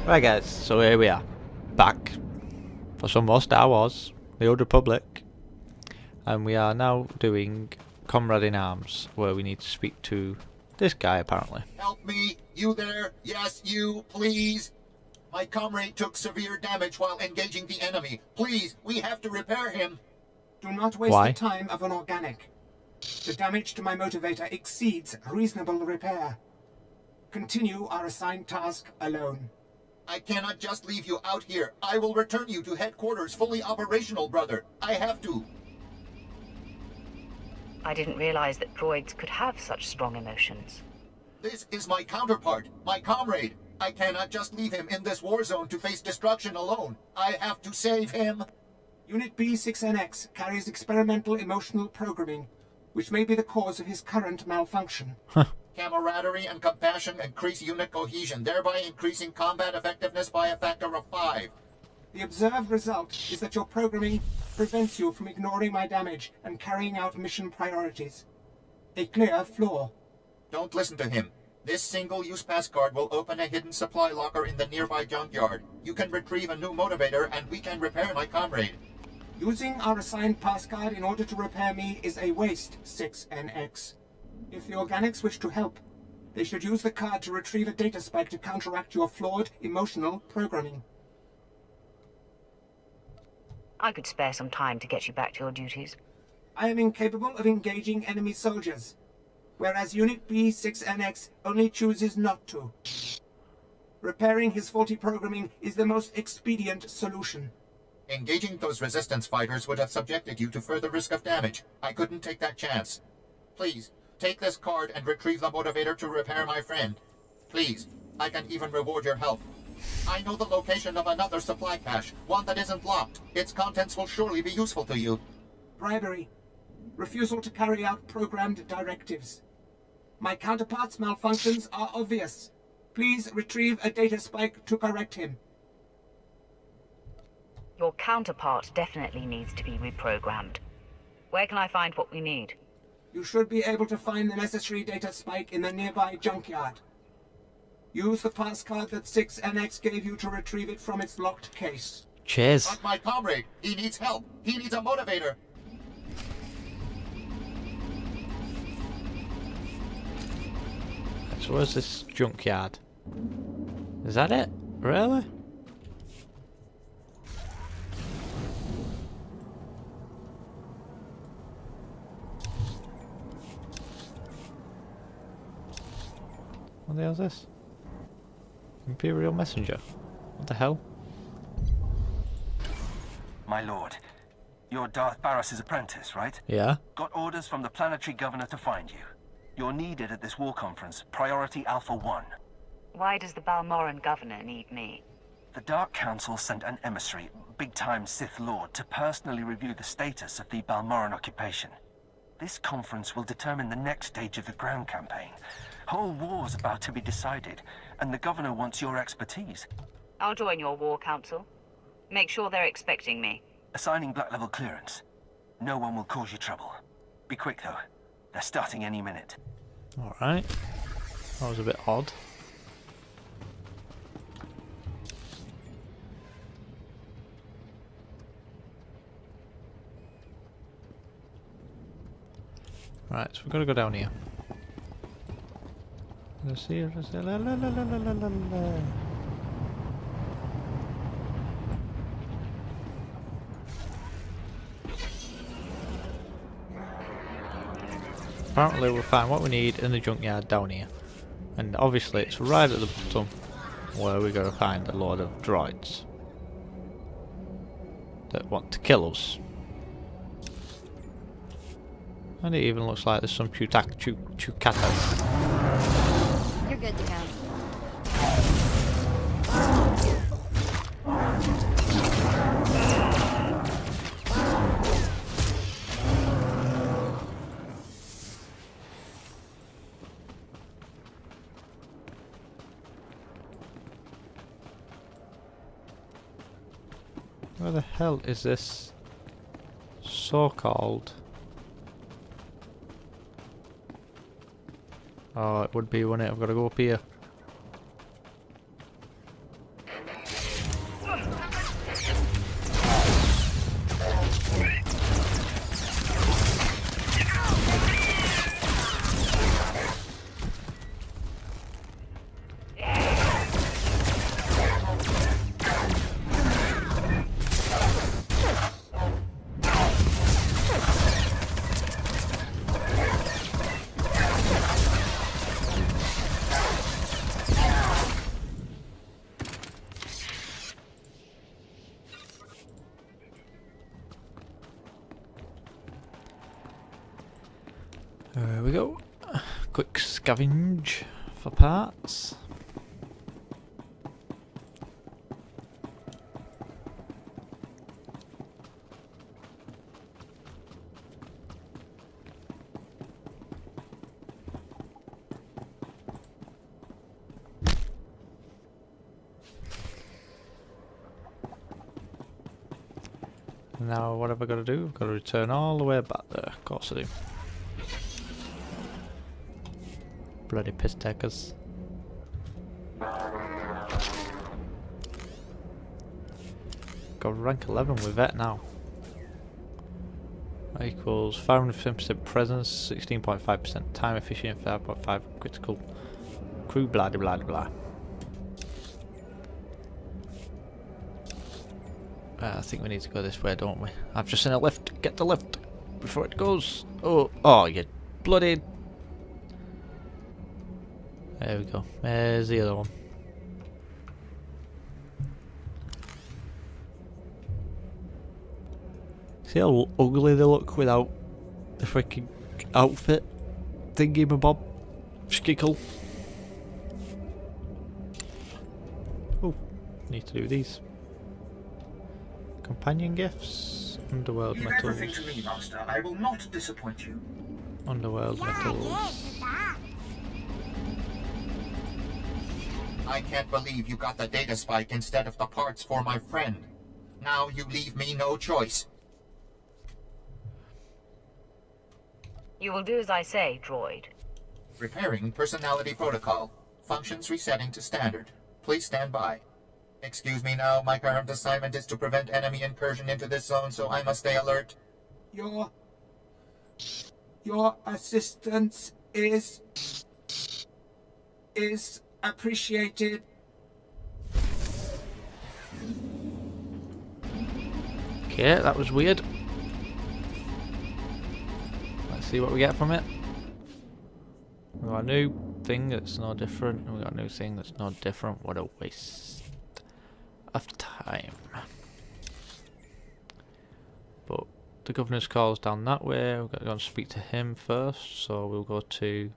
Right guys, so here we are, back for some more Star Wars, the Old Republic, and we are now doing Comrade in Arms, where we need to speak to this guy apparently. Help me! You there? Yes, you, please! My comrade took severe damage while engaging the enemy. Please, we have to repair him. Do not waste Why? the time of an organic. The damage to my motivator exceeds reasonable repair. Continue our assigned task alone. I cannot just leave you out here. I will return you to headquarters fully operational, brother. I have to. I didn't realize that droids could have such strong emotions. This is my counterpart, my comrade. I cannot just leave him in this war zone to face destruction alone. I have to save him. Unit B6NX carries experimental emotional programming, which may be the cause of his current malfunction. Camaraderie and compassion increase unit cohesion, thereby increasing combat effectiveness by a factor of 5. The observed result is that your programming prevents you from ignoring my damage and carrying out mission priorities. A clear flaw. Don't listen to him. This single-use pass card will open a hidden supply locker in the nearby junkyard. You can retrieve a new motivator and we can repair my comrade. Using our assigned pass card in order to repair me is a waste, 6NX. If the organics wish to help, they should use the card to retrieve a data spike to counteract your flawed emotional programming. I could spare some time to get you back to your duties. I am incapable of engaging enemy soldiers, whereas Unit B6NX only chooses not to. Repairing his faulty programming is the most expedient solution. Engaging those resistance fighters would have subjected you to further risk of damage. I couldn't take that chance. Please, take this card and retrieve the motivator to repair my friend. Please, I can even reward your help. I know the location of another supply cache, one that isn't locked. Its contents will surely be useful to you. Bribery. Refusal to carry out programmed directives. My counterpart's malfunctions are obvious. Please retrieve a data spike to correct him. Your counterpart definitely needs to be reprogrammed. Where can I find what we need? You should be able to find the necessary data spike in the nearby junkyard. Use the pass card that 6NX gave you to retrieve it from its locked case. Cheers. But my comrade, he needs help. He needs a motivator. So where's this junkyard? Is that it? Really? What the hell is this? Imperial Messenger? What the hell? My lord, you're Darth Barris's apprentice, right? Yeah? Got orders from the planetary governor to find you. You're needed at this war conference, Priority Alpha 1. Why does the Balmoran governor need me? The Dark Council sent an emissary, big-time Sith Lord, to personally review the status of the Balmoran occupation. This conference will determine the next stage of the ground campaign. Whole war's about to be decided, and the governor wants your expertise. I'll join your war council. Make sure they're expecting me. Assigning black-level clearance. No one will cause you trouble. Be quick, though. They're starting any minute. Alright. That was a bit odd. Right, so we've got to go down here. Let's see, let's see. La, la, la, la, la, la, la. Apparently we'll find what we need in the junkyard down here. And obviously it's right at the bottom where we're going to find a load of droids that want to kill us. And it even looks like there's some chukatas. You're good to go. Where the hell is this so-called? Oh, it would be, wouldn't it? I've got to go up here. There we go. Quick scavenge for parts. Now what have I got to do? I've got to return all the way back there. Of course I do. Bloody piss takers. Got rank 11 with vet now. That equals 550% presence, 16.5% time efficient, 5.5 critical crew, blah blah blah blah. I think we need to go this way, don't we? I've just seen a lift. Get the lift before it goes. Oh, you bloody. There we go. There's the other one. See how ugly they look without the freaking outfit thingy bob skickle. Oh, need to do these. Companion gifts, underworld Leave metals. everything to me, Master. I will not disappoint you. Underworld metals. I can't believe you got the data spike instead of the parts for my friend. Now you leave me no choice. You will do as I say, droid. Repairing personality protocol. Functions resetting to standard. Please stand by. Excuse me now, my current assignment is to prevent enemy incursion into this zone, so I must stay alert. Your assistance is appreciated. Okay, that was weird. Let's see what we get from it. We got a new thing that's no different, and we got a new thing that's no different. What a waste of time. But the governor's call's down that way. We've got to go and speak to him first, so we'll go to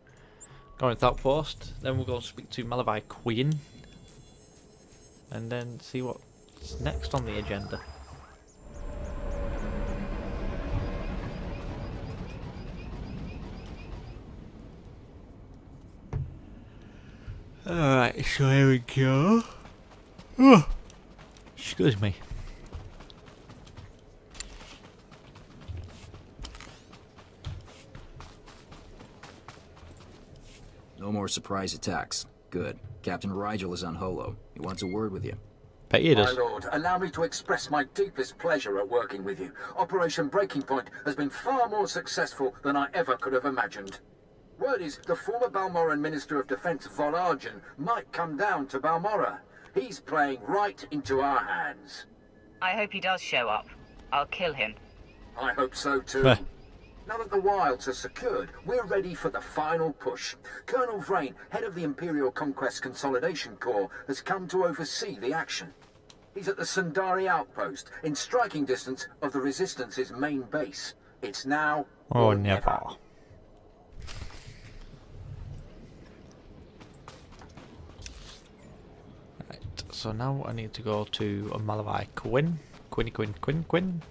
Corinth Outpost, then we'll go and speak to Malavai Queen, and then see what's next on the agenda. Alright, so here we go. Oh, excuse me. No more surprise attacks. Good. Captain Rigel is on Holo. He wants a word with you. Bet he does. My lord, allow me to express my deepest pleasure at working with you. Operation Breaking Point has been far more successful than I ever could have imagined. Word is the former Balmoran Minister of Defense Volargen might come down to Balmora. He's playing right into our hands. I hope he does show up. I'll kill him. I hope so too. Now that the wilds are secured, we're ready for the final push. Colonel Vrain, head of the Imperial Conquest Consolidation Corps, has come to oversee the action. He's at the Sundari outpost, in striking distance of the Resistance's main base. It's now or or never. Right, so now I need to go to Malavai Quinn. Quinn.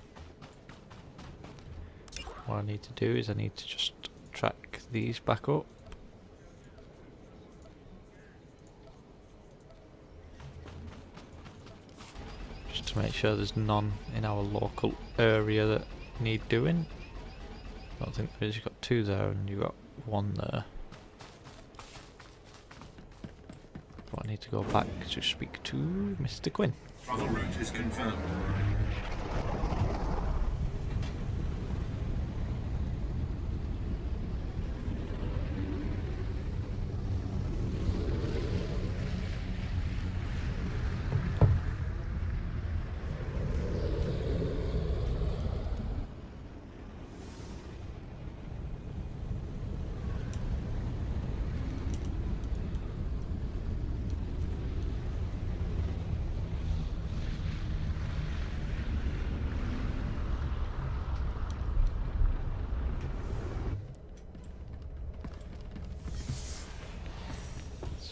What I need to do is I need to just track these back up. Just to make sure there's none in our local area that need doing. I don't think there is. You've got two there and you've got one there. But I need to go back to speak to Mr. Quinn. Travel route is confirmed.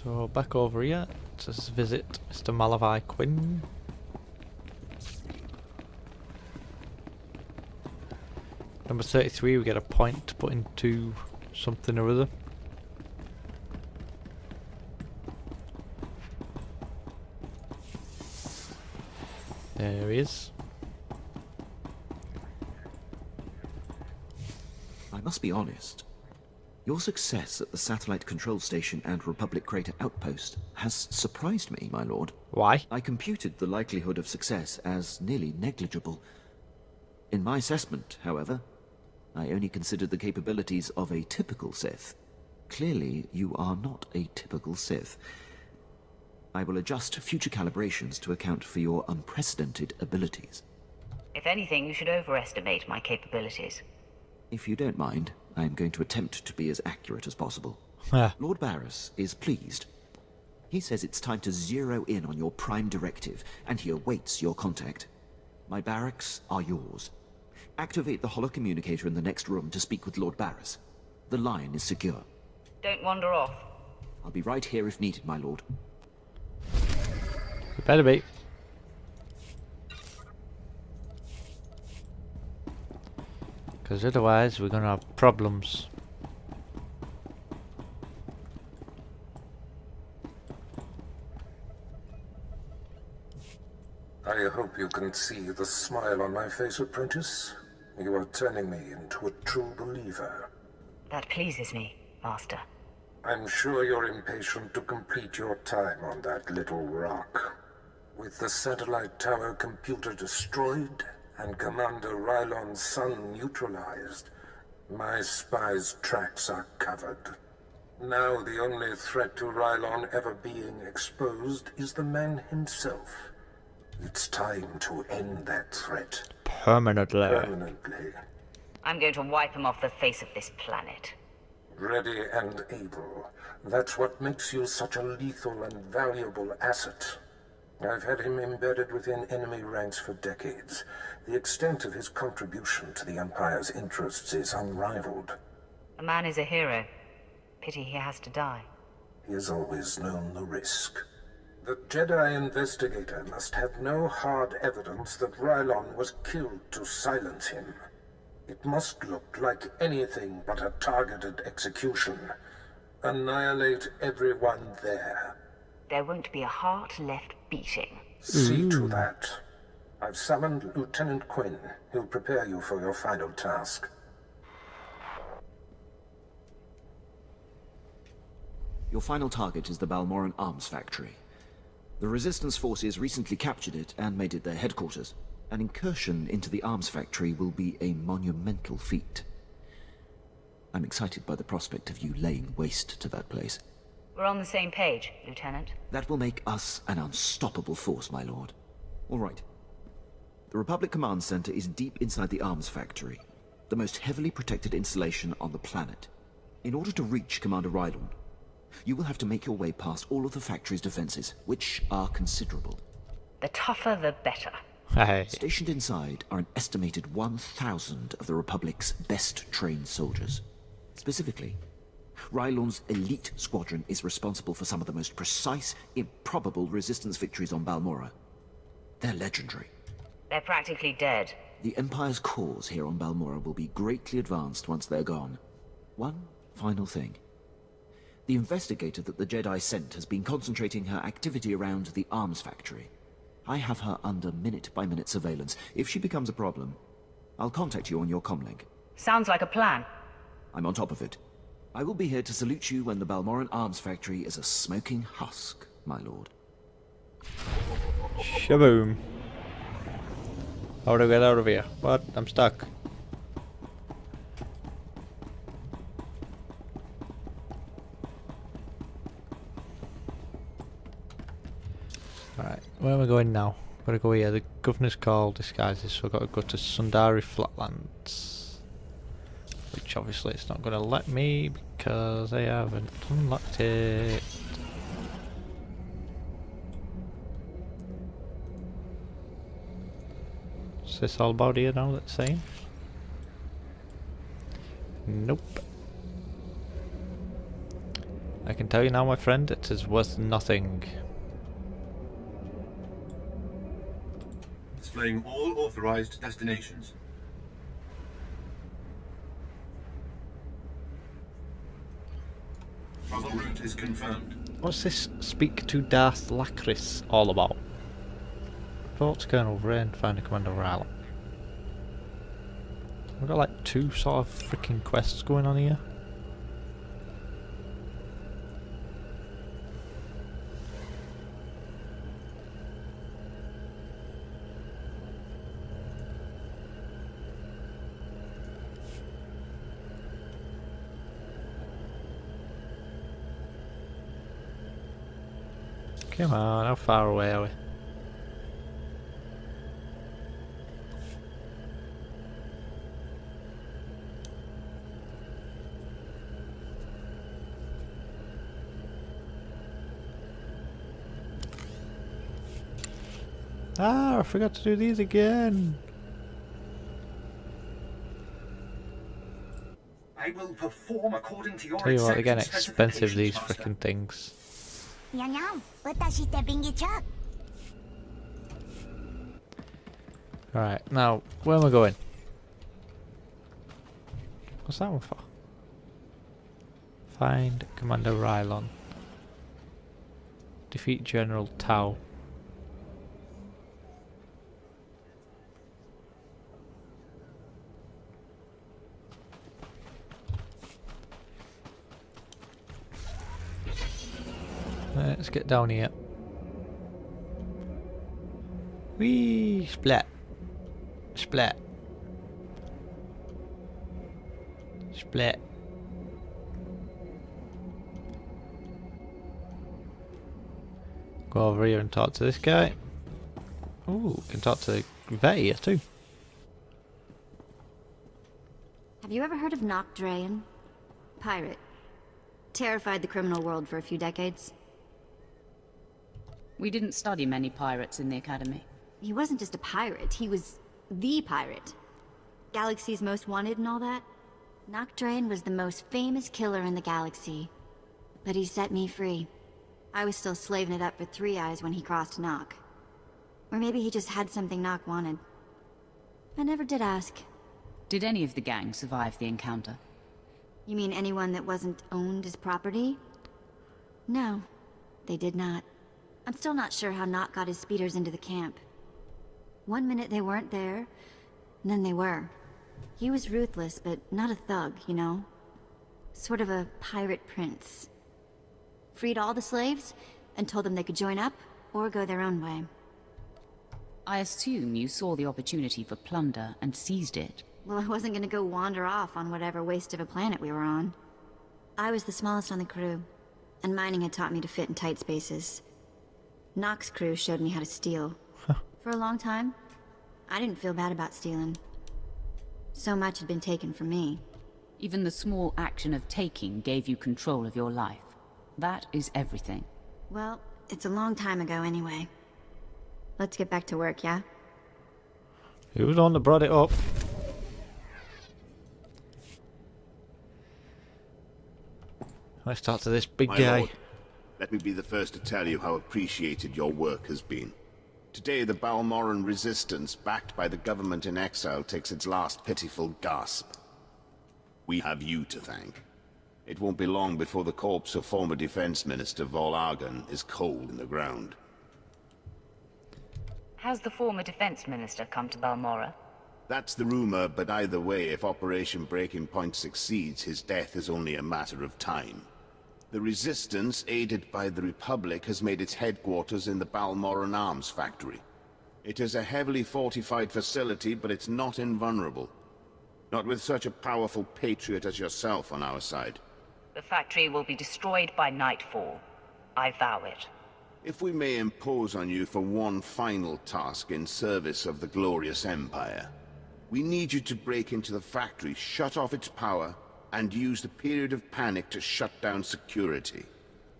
So back over here to visit Mr. Malavi Quinn. Number 33, we get a point to put into something or other. There he is. I must be honest. Your success at the Satellite Control Station and Republic Crater Outpost has surprised me, my lord. Why? I computed the likelihood of success as nearly negligible. In my assessment, however, I only considered the capabilities of a typical Sith. Clearly, you are not a typical Sith. I will adjust future calibrations to account for your unprecedented abilities. If anything, you should overestimate my capabilities. If you don't mind, I am going to attempt to be as accurate as possible. Ah. Lord Barris is pleased. He says it's time to zero in on your prime directive, and he awaits your contact. My barracks are yours. Activate the holocommunicator in the next room to speak with Lord Barris. The line is secure. Don't wander off. I'll be right here if needed, my lord. You better be. Because otherwise we're going to have problems. I hope you can see the smile on my face, apprentice. You are turning me into a true believer. That pleases me, Master. I'm sure you're impatient to complete your time on that little rock. With the satellite tower computer destroyed and Commander Rylon's son neutralized, my spy's tracks are covered. Now the only threat to Rylon ever being exposed is the man himself. It's time to end that threat. Permanently. Permanently. I'm going to wipe him off the face of this planet. Ready and able. That's what makes you such a lethal and valuable asset. I've had him embedded within enemy ranks for decades. The extent of his contribution to the Empire's interests is unrivaled. The man is a hero. Pity he has to die. He has always known the risk. The Jedi investigator must have no hard evidence that Rylon was killed to silence him. It must look like anything but a targeted execution. Annihilate everyone there. There won't be a heart left beating. See to that. I've summoned Lieutenant Quinn. He'll prepare you for your final task. Your final target is the Balmoran Arms Factory. The Resistance forces recently captured it and made it their headquarters. An incursion into the arms factory will be a monumental feat. I'm excited by the prospect of you laying waste to that place. We're on the same page, Lieutenant. That will make us an unstoppable force, my lord. All right. The Republic Command Center is deep inside the arms factory, the most heavily protected installation on the planet. In order to reach Commander Rylon, you will have to make your way past all of the factory's defenses, which are considerable. The tougher, the better. Hey. Stationed inside are an estimated 1,000 of the Republic's best-trained soldiers. Specifically, Rylon's elite squadron is responsible for some of the most precise, improbable resistance victories on Balmora. They're legendary. They're practically dead. The Empire's cause here on Balmora will be greatly advanced once they're gone. One final thing. The investigator that the Jedi sent has been concentrating her activity around the arms factory. I have her under minute-by-minute surveillance. If she becomes a problem, I'll contact you on your comlink. Sounds like a plan. I'm on top of it. I will be here to salute you when the Balmoran Arms Factory is a smoking husk, my lord. Shaboom. How do I get out of here? What? I'm stuck. Alright, where am I going now? Gotta go here. The governor's call disguises, so I've got to go to Sundari Flatlands. Which obviously it's not going to let me because I haven't unlocked it. Is this all about here now that's saying? Nope. I can tell you now, my friend, it is worth nothing. Displaying all authorized destinations. Travel route is confirmed. What's this speak to Darth Lacris all about? Report to Colonel Vrain, find a Commander Rylan. We've got like 2 sort of freaking quests going on here. Come on, how far away are we? Ah, I forgot to do these again. I will perform according to your Tell you what, they're getting exacting expensive, these specifications, freaking things. Right, now, where am I going? What's that one for? Find Commander Rylon. Defeat General Tau. Let's get down here. Whee! Splat. Splat. Splat. Go over here and talk to this guy. Ooh, can talk to the vet here too. Have you ever heard of Nocdrayan? Pirate. Terrified the criminal world for a few decades. We didn't study many pirates in the academy. He wasn't just a pirate, he was the pirate. Galaxy's most wanted and all that. Nocdrayan was the most famous killer in the galaxy. But he set me free. I was still slaving it up for Three Eyes when he crossed Nock. Or maybe he just had something Nock wanted. I never did ask. Did any of the gang survive the encounter? You mean anyone that wasn't owned as property? No, they did not. I'm still not sure how Nock got his speeders into the camp. One minute they weren't there, and then they were. He was ruthless, but not a thug, you know? Sort of a pirate prince. Freed all the slaves, and told them they could join up, or go their own way. I assume you saw the opportunity for plunder and seized it. Well, I wasn't gonna go wander off on whatever waste of a planet we were on. I was the smallest on the crew, and mining had taught me to fit in tight spaces. Nock's crew showed me how to steal. For a long time, I didn't feel bad about stealing. So much had been taken from me. Even the small action of taking gave you control of your life. That is everything. Well, it's a long time ago anyway. Let's get back to work, yeah? Who was the one that brought it up? Let's talk to this big guy. Lord, let me be the first to tell you how appreciated your work has been. Today, the Balmoran resistance, backed by the government in exile, takes its last pitiful gasp. We have you to thank. It won't be long before the corpse of former Defense Minister Vol Argon is cold in the ground. Has the former Defense Minister come to Balmora? That's the rumor, but either way, if Operation Breaking Point succeeds, his death is only a matter of time. The Resistance, aided by the Republic, has made its headquarters in the Balmoran Arms Factory. It is a heavily fortified facility, but it's not invulnerable. Not with such a powerful patriot as yourself on our side. The factory will be destroyed by nightfall. I vow it. If we may impose on you for one final task in service of the glorious Empire, we need you to break into the factory, shut off its power, and use the period of panic to shut down security.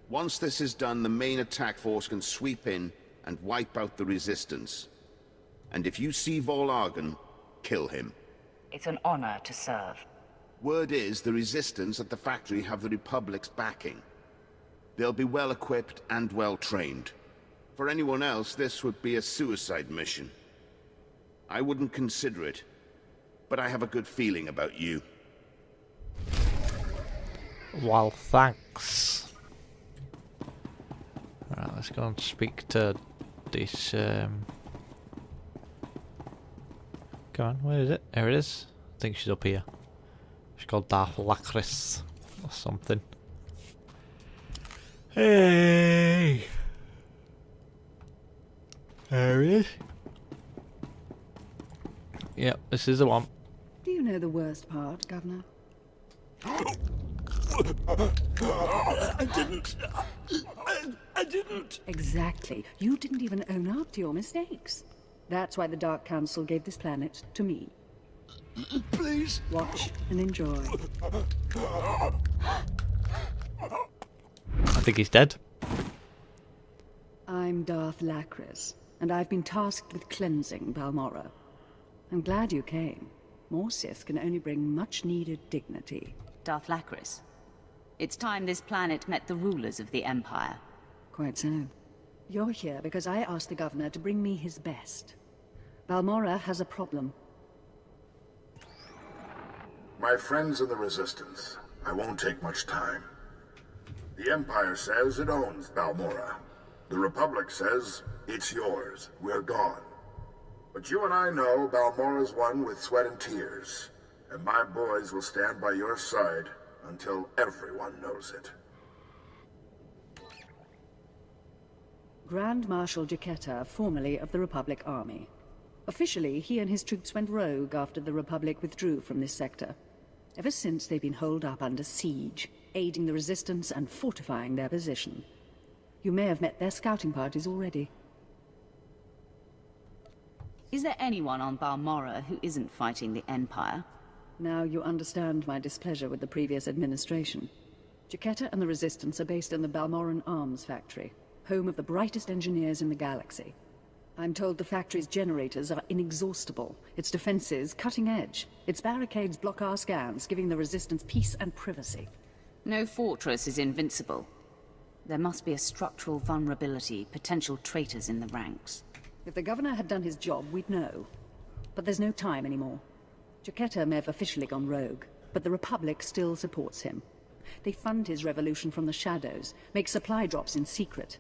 Once this is done, the main attack force can sweep in and wipe out the Resistance. And if you see Vol Argon, kill him. It's an honor to serve. Word is, the Resistance at the factory have the Republic's backing. They'll be well equipped and well trained. For anyone else, this would be a suicide mission. I wouldn't consider it, but I have a good feeling about you. Well, thanks. Alright, let's go and speak to this, Come on, where is it? There it is. I think she's up here. She's called Darth Lacris or something. Hey! There it is. Yep, this is the one. Do you know the worst part, Governor? I didn't. I didn't. Exactly. You didn't even own up to your mistakes. That's why the Dark Council gave this planet to me. Please. Watch and enjoy. I think he's dead. I'm Darth Lacris, and I've been tasked with cleansing Balmorra. I'm glad you came. More Sith can only bring much-needed dignity. Darth Lacris. It's time this planet met the rulers of the Empire. Quite so. You're here because I asked the Governor to bring me his best. Balmorra has a problem. My friends in the Resistance, I won't take much time. The Empire says it owns Balmorra. The Republic says it's yours. We're gone. But you and I know Balmorra's won with sweat and tears, and my boys will stand by your side until everyone knows it. Grand Marshal Jaquetta, formerly of the Republic Army. Officially, he and his troops went rogue after the Republic withdrew from this sector. Ever since, they've been holed up under siege, aiding the Resistance and fortifying their position. You may have met their scouting parties already. Is there anyone on Balmorra who isn't fighting the Empire? Now you understand my displeasure with the previous administration. Jaquetta and the Resistance are based in the Balmorran Arms Factory, home of the brightest engineers in the galaxy. I'm told the factory's generators are inexhaustible, its defenses cutting edge, its barricades block our scans, giving the Resistance peace and privacy. No fortress is invincible. There must be a structural vulnerability, potential traitors in the ranks. If the Governor had done his job, we'd know. But there's no time anymore. Jaquetta may have officially gone rogue, but the Republic still supports him. They fund his revolution from the shadows, make supply drops in secret.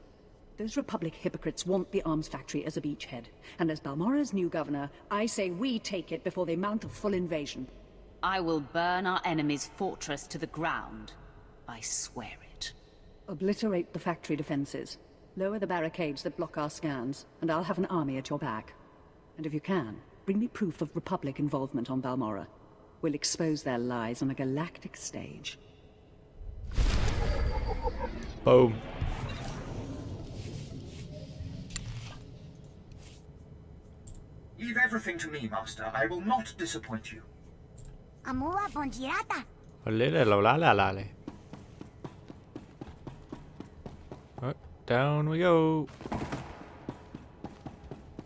Those Republic hypocrites want the arms factory as a beachhead. And as Balmorra's new governor, I say we take it before they mount a full invasion. I will burn our enemy's fortress to the ground. I swear it. Obliterate the factory defenses. Lower the barricades that block our scans, and I'll have an army at your back. And if you can, bring me proof of Republic involvement on Balmorra. We'll expose their lies on a galactic stage. Boom. Leave everything to me, Master. I will not disappoint you. Amua Bondirata. Right, down we go.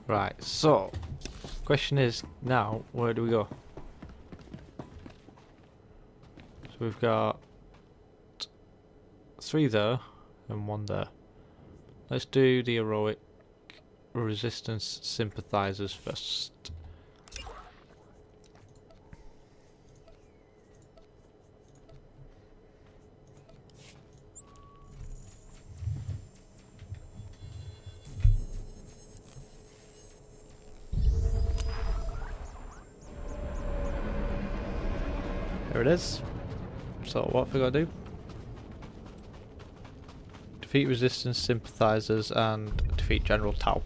Right, so question is now, where do we go? So we've got 3 there and 1 there. Let's do the heroic Resistance sympathizers first. There it is. So what have we got to do? Defeat Resistance sympathizers and defeat General Tau.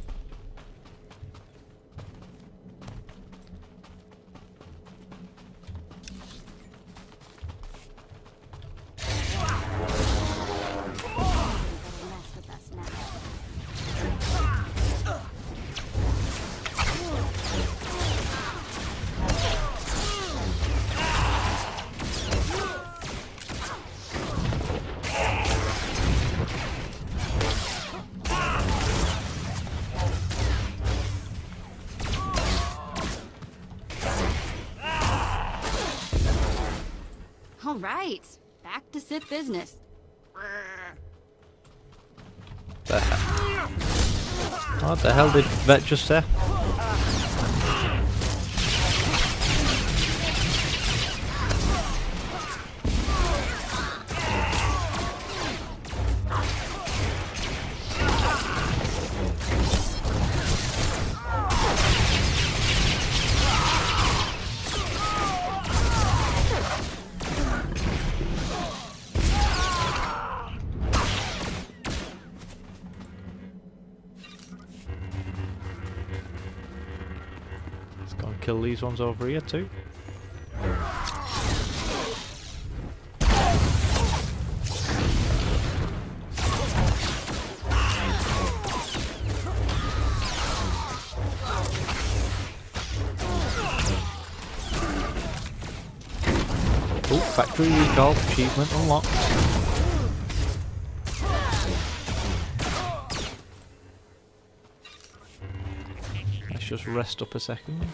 All right, back to Sith business. the hell? What the hell did Vet just say? Let's go and kill these ones over here too. Oh, factory recall achievement unlocked. Let's just rest up a second.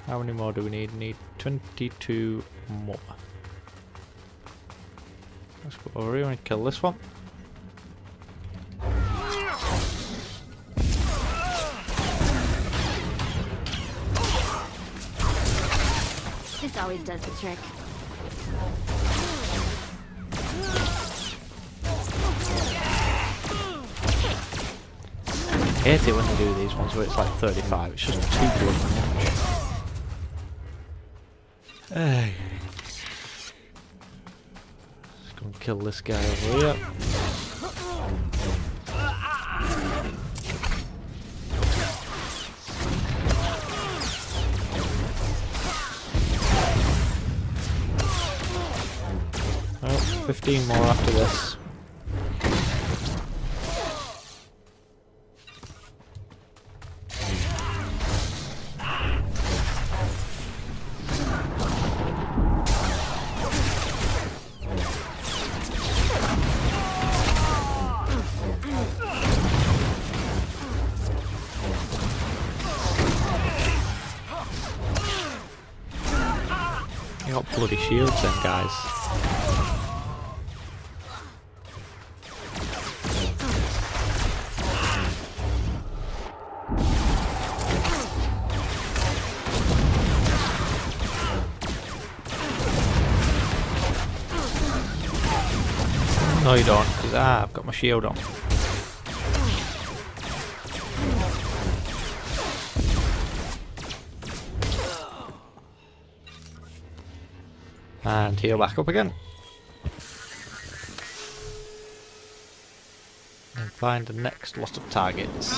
How many more do we need? We need 22 more. Let's go over here and kill this one. This always does the trick. I hate it when they do these ones where it's like 35, it's just too bloody much. Hey. Let's go and kill this guy over here. Oh, 15 more after this. You got bloody shields then, guys. No you don't, because I've got my shield on. And heal back up again. And find the next lot of targets.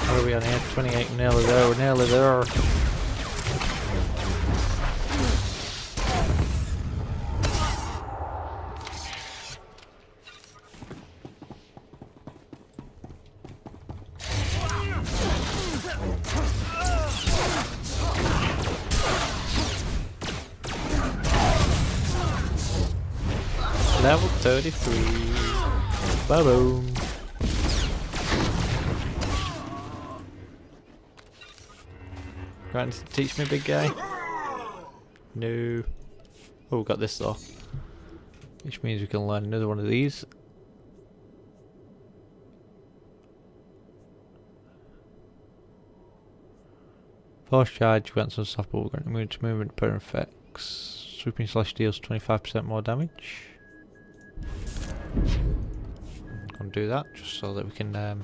What are we on here? 28, nearly there, we're nearly there. Level 33. Ba-boom. Right, to teach me, big guy? No. Oh, we got this though. Which means we can learn another one of these. Force charge, grants unstoppable, grant immune to movement per effects. Sweeping slash deals 25% more damage. I'm gonna do that just so that we can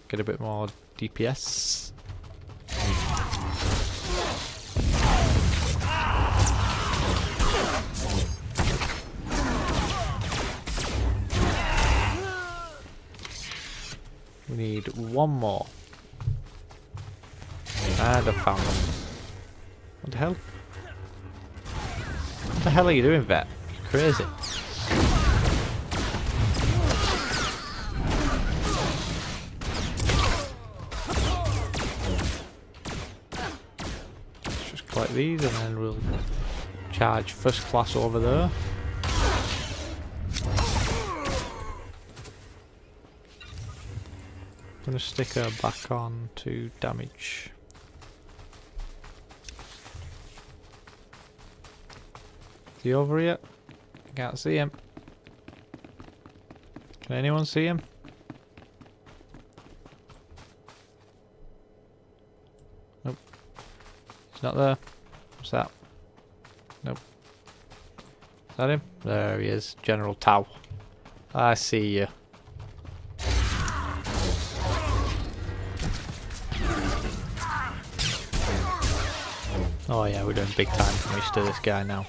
get a bit more DPS. We need one more. And I found them. What the hell? What the hell are you doing, Vet? You're crazy. like these, and then we'll charge first class over there. I'm gonna stick her back on to damage. Is he over here? I can't see him. Can anyone see him? Nope. He's not there. What's that? Nope. Is that him? There he is. General Tau. I see you. Oh yeah, we're doing big time damage to this guy now.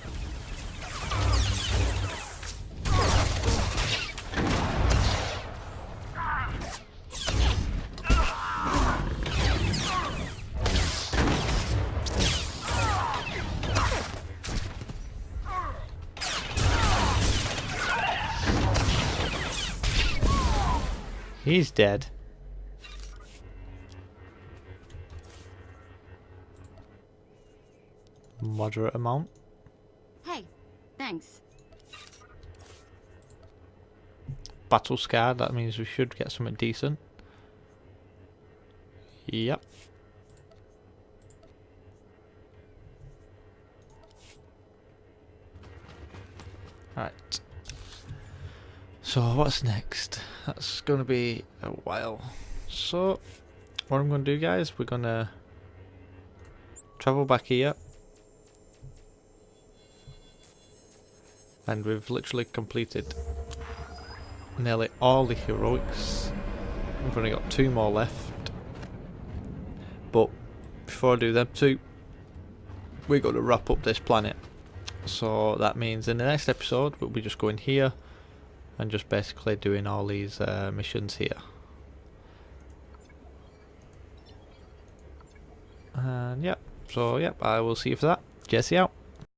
He's dead. Moderate amount. Hey, thanks. Battle scarred, that means we should get something decent. Yep. Right. So what's next? That's gonna be a while. So what I'm gonna do, guys, we're gonna travel back here. And we've literally completed nearly all the heroics. We've only got 2 more left. But before I do them 2, we're going to wrap up this planet. So that means in the next episode we'll be just going here and just basically doing all these missions here. And yep, so yep, I will see you for that. Jesse out.